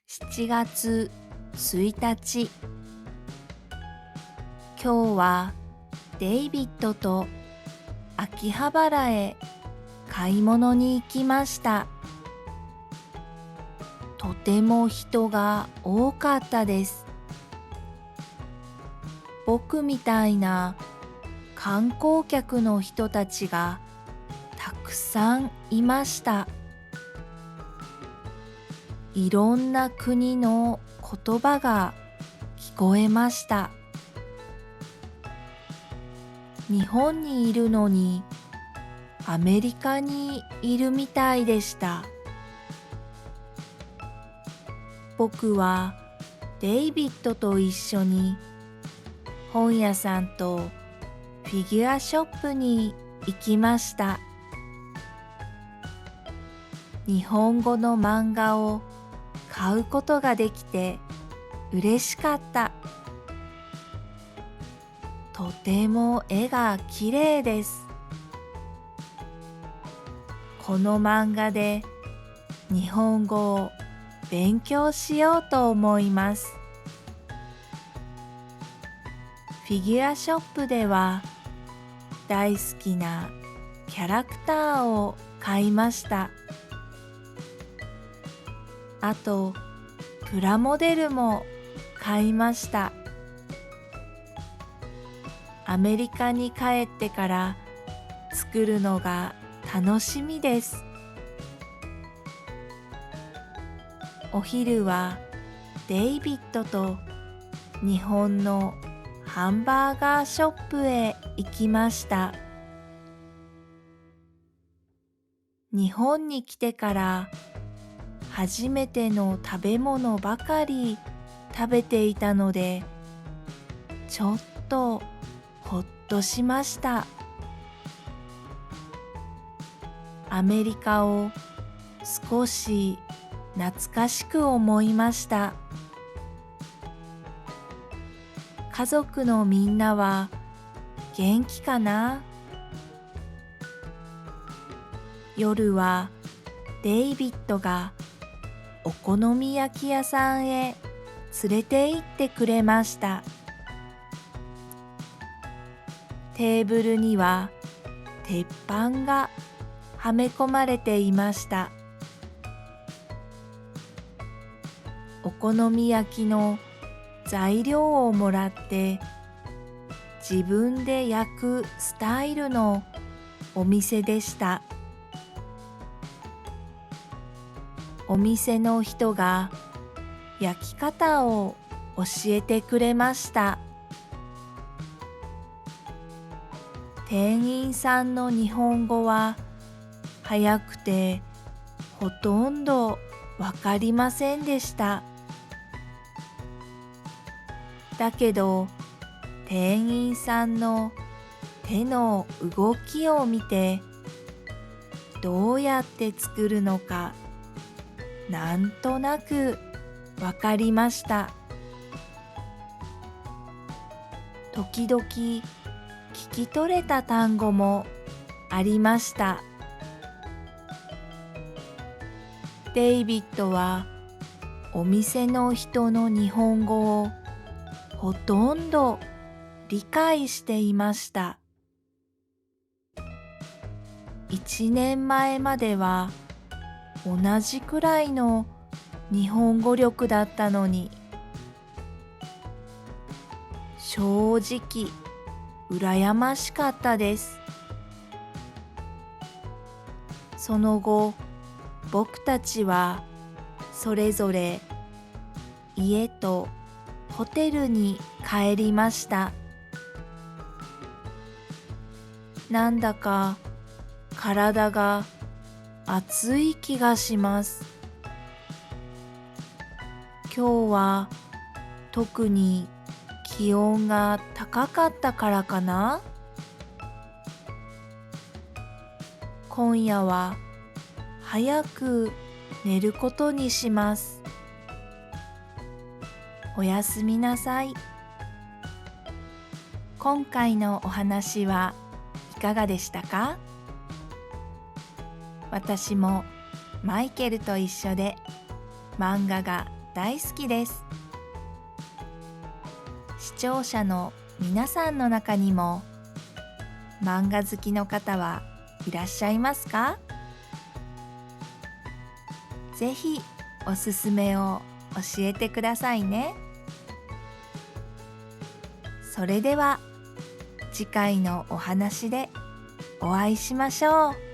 7月1日、今日はデイビッドと秋葉原へ買い物に行きました。とても人が多かったです。僕みたいな観光客の人たちがたくさんいました。いろんな国の言葉が聞こえました。日本にいるのにアメリカにいるみたいでした。僕はデイビッドと一緒に本屋さんとフィギュアショップに行きました。日本語の漫画を買うことができて嬉しかった。とても絵がきれいです。この漫画で日本語を勉強しようと思います。フィギュアショップでは大好きなキャラクターを買いました。あとプラモデルも買いました。アメリカに帰ってから作るのが楽しみです。お昼はデイビッドと日本のハンバーガーショップへ行きました。日本に来てから初めての食べ物ばかり食べていたので、ちょっとほっとしました。アメリカを少し懐かしく思いました。家族のみんなは元気かな？夜はデイビッドがお好み焼き屋さんへ連れて行ってくれました。テーブルには鉄板がはめ込まれていました。お好み焼きの材料をもらって自分で焼くスタイルのお店でした。お店の人が焼き方を教えてくれました。店員さんの日本語は早くてほとんどわかりませんでした。だけど店員さんの手の動きを見てどうやって作るのかなんとなくわかりました。時々聞き取れた単語もありました。デイビッドはお店の人の日本語をほとんど理解していました。1年前までは同じくらいの日本語力だったのに、正直羨ましかったです。その後、僕たちはそれぞれ家とホテルに帰りました。なんだか体が暑い気がします。今日は特に気温が高かったからかな？今夜は早く寝ることにします。おやすみなさい。今回のお話はいかがでしたか？私もマイケルと一緒で漫画が大好きです。視聴者の皆さんの中にも漫画好きの方はいらっしゃいますか？ぜひおすすめを教えてくださいね。それでは次回のお話でお会いしましょう。